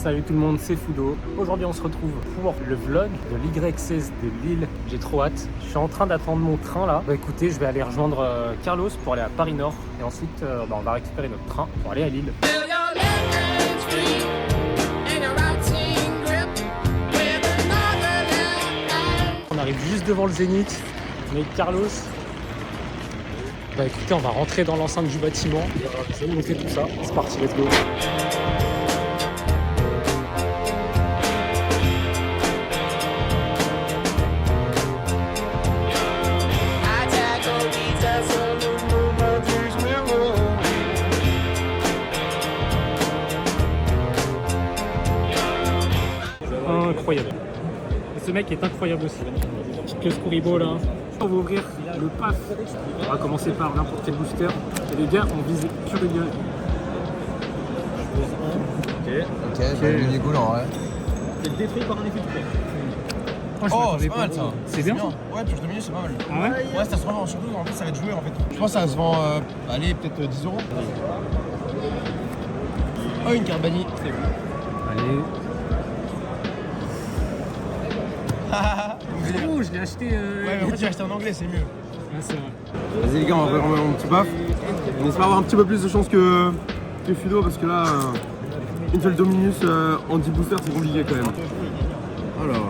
Salut tout le monde, c'est Fudo. Aujourd'hui on se retrouve pour le vlog de l'Y16 de Lille. J'ai trop hâte. Je suis en train d'attendre mon train là. Bah écoutez, je vais aller rejoindre Carlos pour aller à Paris Nord. Et ensuite on va récupérer notre train pour aller à Lille. On arrive juste devant le Zénith. Mais Carlos... Bah écoutez, on va rentrer dans l'enceinte du bâtiment. Je vais vous montrer tout ça. C'est parti, let's go. Incroyable. Ce mec est incroyable aussi. Que ce Kuribo là. On va ouvrir le pass. On va commencer par n'importe quel booster. Et les gars, on vise pur et bien. Ok, le mini-goal en vrai. C'est détruit par un effet de Oh, c'est pas mal ça. C'est bien. Ouais, pioche de milieu, c'est pas mal. Ah ouais? Ouais, ça se revend, surtout en fait, ça va être joué en fait. Je pense que ça se vend, allez, peut-être 10 €. Oh, une carte bannie. C'est bon. Allez. Oh, je l'ai acheté. Ouais, mais en fait, j'ai acheté en anglais, c'est mieux. Ah, c'est vrai. Vas-y les gars, on va faire un petit baf. On espère avoir un petit peu plus de chance que Fudo parce que là, une seule Dominus en 10 boosters, c'est compliqué quand même. Alors,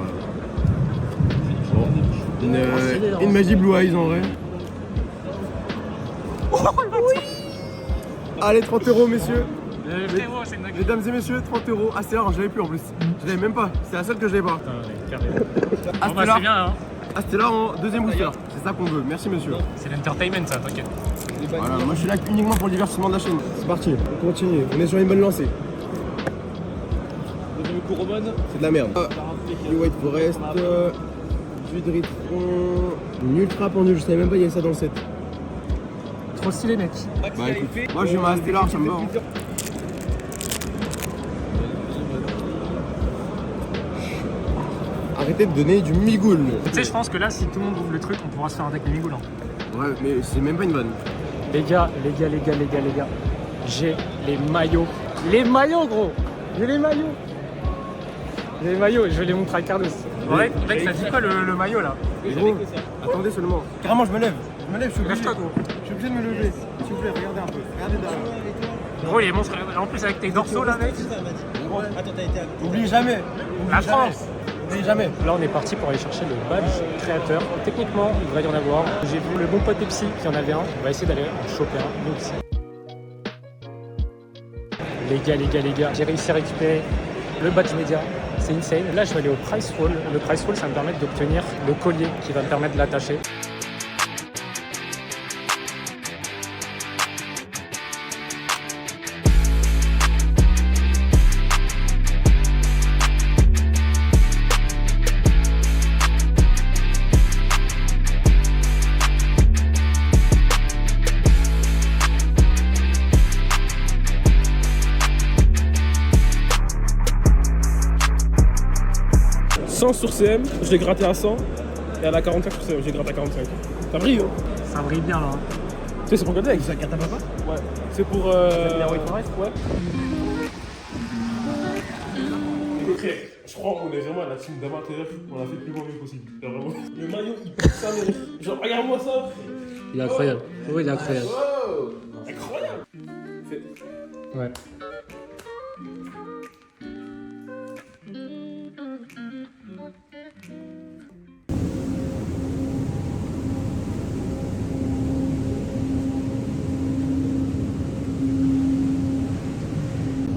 une magie Blue Eyes en vrai. Oui. Allez, 30 € messieurs. Mesdames et messieurs, 30 €. Ah, c'est rare, je l'avais plus en plus. Je l'avais même pas, c'est la seule que je l'avais pas. Bon, bah, c'est bien, hein. Astella en deuxième booster, c'est ça qu'on veut. Merci monsieur. C'est l'entertainment, ça, t'inquiète. Voilà, moi je suis là uniquement pour le divertissement de la chaîne. C'est parti, on continue, on est sur une bonne lancée. C'est de la merde. Du White Forest, du Dritron, une Ultra Pendule, je savais même pas qu'il y avait ça dans le set. Trop stylé, mec. Bah écoute, moi j'ai ma Astella, ça me va. Hein. Arrêtez de donner du migoul. Tu sais, je pense que là, si tout le monde ouvre le truc, on pourra se faire un deck de Migoul. Hein. Ouais, mais c'est même pas une vanne. Les gars, j'ai les maillots. Les maillots, gros. J'ai les maillots. J'ai les maillots, je vais les montrer à Carlos. Ouais, mec, ça dit quoi le maillot là? Gros, attendez seulement. Carrément, je me lève, je suis obligé. Lève-toi, gros. Je suis obligé de me lever. S'il vous plaît, regardez un peu. Regardez derrière. Gros, il est monstre. En plus, avec tes dorsaux là, mec. N'oublie jamais. La France. N'oublie jamais. Là, on est parti pour aller chercher le badge créateur. Techniquement, il devrait y en avoir. J'ai vu le bon pote Pepsi qui en avait un. On va essayer d'aller en choper un, nous aussi. Les gars, j'ai réussi à récupérer le badge média. C'est insane. Là, je vais aller au price roll. Le price roll, ça va me permettre d'obtenir le collier qui va me permettre de l'attacher. Sur CM, je l'ai gratté à 100 et à la 45 sur CM, j'ai gratté à 45. Ça brille, hein? Ça brille bien là. Tu sais, c'est pour quel deck? C'est la carte à papa? Ouais. C'est pour. Ouais. Ok, je crois qu'on est vraiment à la team d'amateurs, on a fait le plus beau mieux possible. Vraiment. Le maillot, il pue sa mère. Genre, regarde-moi ça! Il est incroyable. Oui, il est incroyable. Wow! Incroyable! Ouais.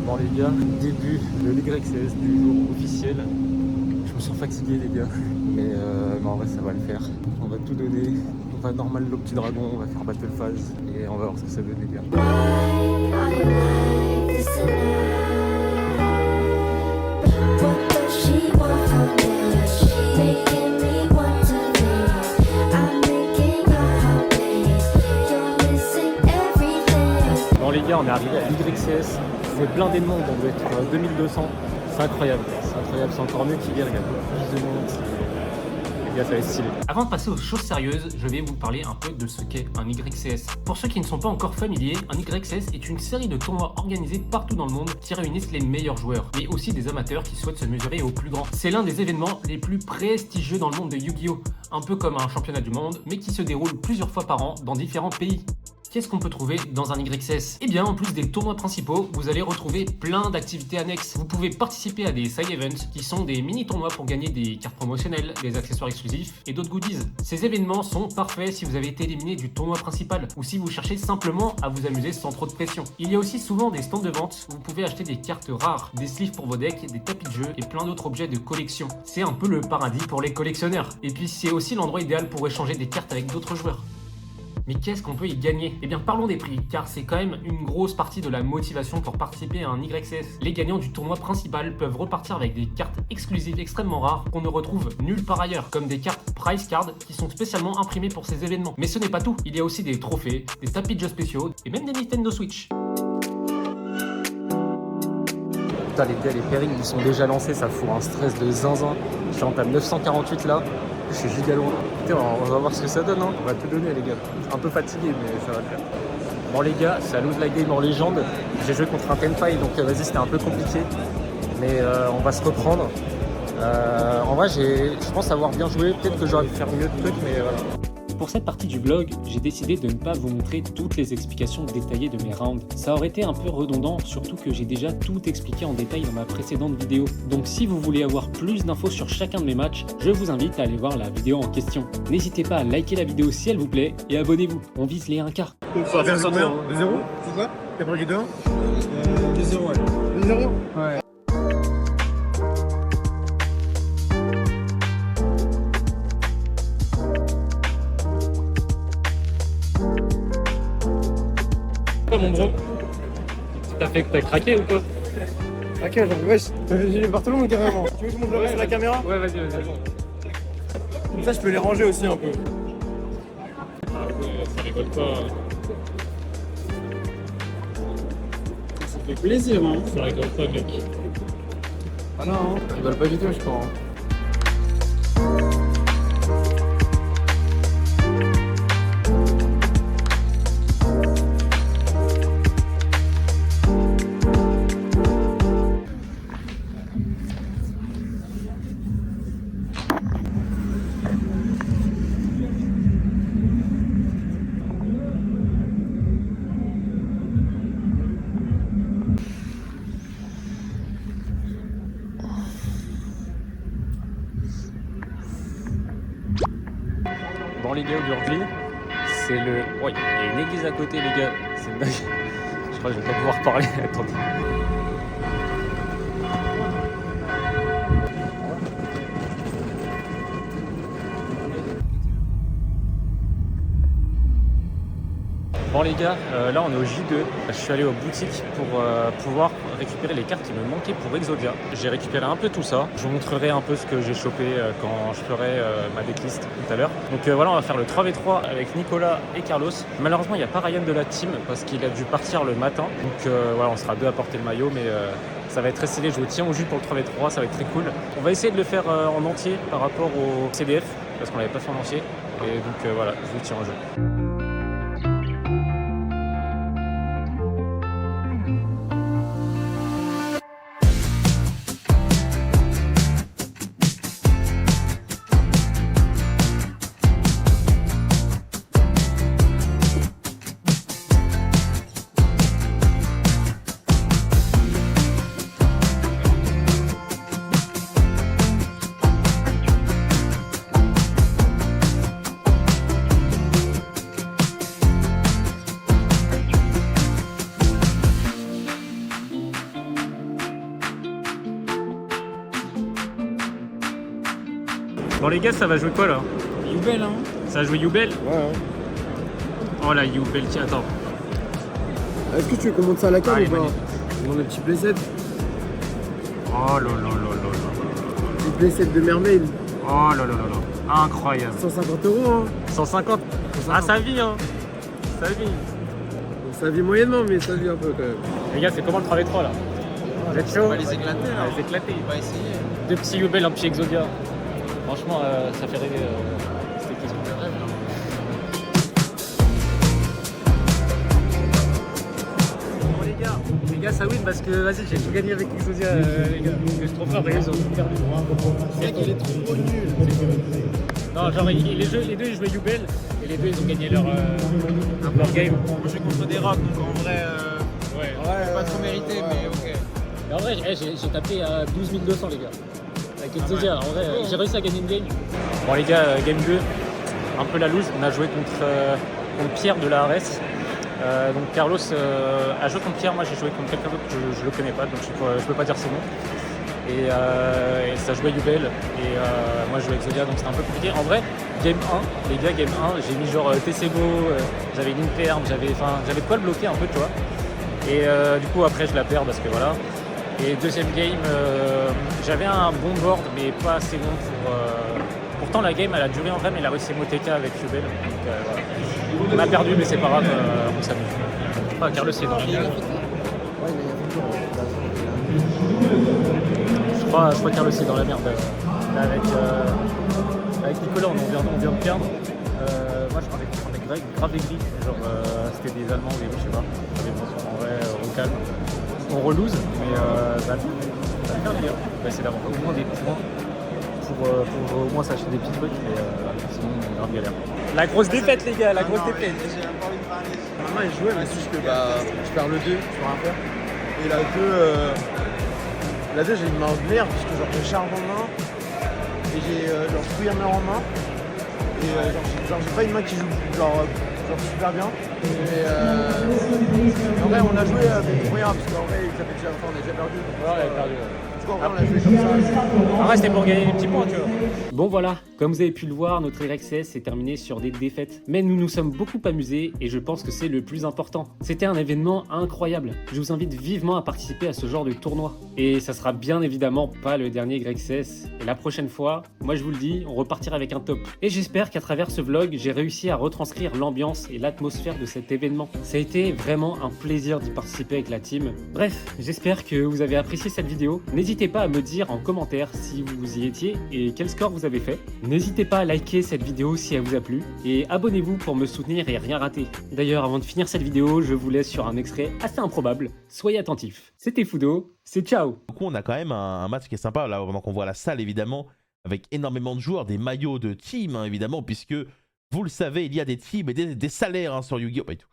Bon les gars, début de l'Y16 du jour officiel. Je me sens fatigué les gars, mais en vrai ça va le faire. On va tout donner, on va normal le petit dragon, on va faire battle phase et on va voir ce que ça donne les gars. Bon les gars, on est arrivé à l'Y16, c'est blindé de monde, on doit être 2200, c'est incroyable, c'est encore mieux qu'hier, il y a beaucoup plus de monde. les gars, ça va être stylé. Avant de passer aux choses sérieuses, je vais vous parler un peu de ce qu'est un YCS. Pour ceux qui ne sont pas encore familiers, un YCS est une série de tournois organisés partout dans le monde qui réunissent les meilleurs joueurs, mais aussi des amateurs qui souhaitent se mesurer au plus grand. C'est l'un des événements les plus prestigieux dans le monde de Yu-Gi-Oh! Un peu comme un championnat du monde, mais qui se déroule plusieurs fois par an dans différents pays. Qu'est-ce qu'on peut trouver dans un YCS? Eh bien, en plus des tournois principaux, vous allez retrouver plein d'activités annexes. Vous pouvez participer à des side events qui sont des mini-tournois pour gagner des cartes promotionnelles, des accessoires exclusifs et d'autres goodies. Ces événements sont parfaits si vous avez été éliminé du tournoi principal ou si vous cherchez simplement à vous amuser sans trop de pression. Il y a aussi souvent des stands de vente où vous pouvez acheter des cartes rares, des sleeves pour vos decks, des tapis de jeu et plein d'autres objets de collection. C'est un peu le paradis pour les collectionneurs. Et puis c'est aussi l'endroit idéal pour échanger des cartes avec d'autres joueurs. Mais qu'est-ce qu'on peut y gagner? Eh bien parlons des prix, car c'est quand même une grosse partie de la motivation pour participer à un YCS. Les gagnants du tournoi principal peuvent repartir avec des cartes exclusives extrêmement rares qu'on ne retrouve nulle part ailleurs, comme des cartes Prize Card qui sont spécialement imprimées pour ces événements. Mais ce n'est pas tout, il y a aussi des trophées, des tapis de jeux spéciaux et même des Nintendo Switch. Putain les gars, les pairings ils sont déjà lancés, ça fout un stress de zinzin. Je suis en table 948 là, je suis giga loin. Putain, on va voir ce que ça donne, hein. On va tout donner les gars. Un peu fatigué mais ça va le faire. Bon les gars, c'est à Lose la Game en légende. J'ai joué contre un Tenpai donc vas-y c'était un peu compliqué. Mais on va se reprendre. En vrai je pense avoir bien joué, peut-être que j'aurais pu faire mieux de trucs mais voilà. Pour cette partie du blog, j'ai décidé de ne pas vous montrer toutes les explications détaillées de mes rounds. Ça aurait été un peu redondant, surtout que j'ai déjà tout expliqué en détail dans ma précédente vidéo. Donc si vous voulez avoir plus d'infos sur chacun de mes matchs, je vous invite à aller voir la vidéo en question. N'hésitez pas à liker la vidéo si elle vous plaît et abonnez-vous, on vise les 1K. Ça va faire combien? 2-0? C'est quoi? T'as pris 2-1? 2-0, ouais. 2-0? Ouais. Mon bro, t'as craqué ou quoi? Ok, genre, wesh, j'ai les Barthelon carrément. Tu veux que je monte le reste sur la caméra? Ouais, vas-y. Comme ça, je peux les ranger aussi un peu. Ça rigole pas. Ça fait plaisir, hein. Ça rigole pas, mec. Ah non, hein. Ils veulent pas du tout, je crois. Bon les gars aujourd'hui, c'est le... Oh, il y a une église à côté les gars, c'est une dingue. Je crois que je vais pas pouvoir parler, attendez. Bon les gars, là on est au J2. Je suis allé aux boutiques pour pouvoir récupérer les cartes qui me manquaient pour Exodia. J'ai récupéré un peu tout ça. Je vous montrerai un peu ce que j'ai chopé quand je ferai ma decklist tout à l'heure. Donc voilà, on va faire le 3v3 avec Nicolas et Carlos. Malheureusement, il n'y a pas Ryan de la team parce qu'il a dû partir le matin. Donc voilà, on sera deux à porter le maillot, mais ça va être très stylé. Je vous tiens au jus pour le 3v3, ça va être très cool. On va essayer de le faire en entier par rapport au CDF parce qu'on l'avait pas fait en entier. Et donc voilà, je vous tiens au jeu. Bon les gars, ça va jouer quoi là? Youbel, hein. Ça va jouer Youbel? Ouais. Oh la Youbel, tiens, attends. Est-ce que tu veux qu'on monte ça à la carte Allez, ou pas? magnifique. On a le petit playset. Oh là là là là là. Petit playset de Mermaid. Oh là là là là. Incroyable. 150 €, hein. 150. Ah, ça vit, hein. Ça vit. Bon, ça vit moyennement, mais ça vit un peu quand même. Les gars, c'est comment le 3v3 là? Vous êtes chaud? On va les éclater, On va là. les éclater. On va essayer. Deux petits Youbel, un petit Exodia. Franchement, ça fait rêver. C'était question de rêve. Bon les gars, ça win parce que vas-y, j'ai tout gagné avec Exodia, les gars. Je suis trop fort et ils ont tout perdu. C'est vrai qu'il est trop nul. Non, genre les deux ils jouaient Yubel et les deux ils ont gagné leur game. Moi, je suis contre des rocks, donc en vrai, Ouais. pas trop mérité, mais ok. Et en vrai, j'ai tapé à 12 200 les gars. Avec Exodia, en vrai, j'ai réussi à gagner une game. Bon les gars, game 2, un peu la loose. On a joué contre Pierre de la ARS. Donc Carlos a joué contre Pierre, moi j'ai joué contre quelqu'un d'autre que je le connais pas, donc je peux pas dire son nom. Et ça jouait Yubel et moi je jouais Exodia, donc c'était un peu compliqué. En vrai, game 1, les gars, game 1, j'ai mis genre TCGO, j'avais une perm, j'avais de quoi le bloquer un peu, tu vois. Et du coup après je la perds parce que voilà. Et deuxième game, j'avais un bon board mais pas assez bon pour... Pourtant la game elle a duré en vrai, mais il a réussi Moteka avec Yubel. Donc voilà. On a perdu mais c'est pas grave, on s'amuse. Ah, Carlos est dans la merde. Je crois que Carlos est dans la merde. Là, avec Nicolas on vient de perdre. Moi je parlais grec, grave aigri. Genre c'était des Allemands, mais je sais pas. J'avais l'impression en vrai au calme. On reloose, mais ça va faire les gars. On va essayer d'avoir au moins des points pour au moins s'acheter des petits trucs, mais sinon on est grave galère. La grosse défaite les gars, la grosse défaite. J'ai même pas envie de parler. Maman elle jouait, mais c'est juste que je perds le 2, je peux rien faire. Et la 2 j'ai une main de merde, parce que genre j'ai charge en main, et j'ai genre Squirmer en main, et genre j'ai pas une main qui joue genre super bien. Mais en vrai on a joué pour rien, parce qu'en vrai ça fait déjà longtemps, on a déjà perdu. Donc, Ouais, on avait perdu. en tout cas, on a joué comme ça. En vrai c'était pour gagner des petits points, tu vois. Bon voilà, comme vous avez pu le voir, notre RXS s'est terminé sur des défaites. Mais nous nous sommes beaucoup amusés et je pense que c'est le plus important. C'était un événement incroyable. Je vous invite vivement à participer à ce genre de tournoi. Et ça sera bien évidemment pas le dernier RXS. Et la prochaine fois, moi je vous le dis, on repartira avec un top. Et j'espère qu'à travers ce vlog, j'ai réussi à retranscrire l'ambiance et l'atmosphère de cet événement. Ça a été vraiment un plaisir d'y participer avec la team. Bref, j'espère que vous avez apprécié cette vidéo. N'hésitez pas à me dire en commentaire si vous y étiez et quel score vous avez fait. N'hésitez pas à liker cette vidéo si elle vous a plu et abonnez-vous pour me soutenir et rien rater. D'ailleurs, avant de finir cette vidéo, je vous laisse sur un extrait assez improbable. Soyez attentifs. C'était Fudo, c'est ciao. Du coup, on a quand même un match qui est sympa, là, vraiment qu'on voit la salle, évidemment, avec énormément de joueurs, des maillots de team, hein, évidemment, puisque, vous le savez, il y a des teams et des salaires hein, sur Yu-Gi-Oh! Pas du tout.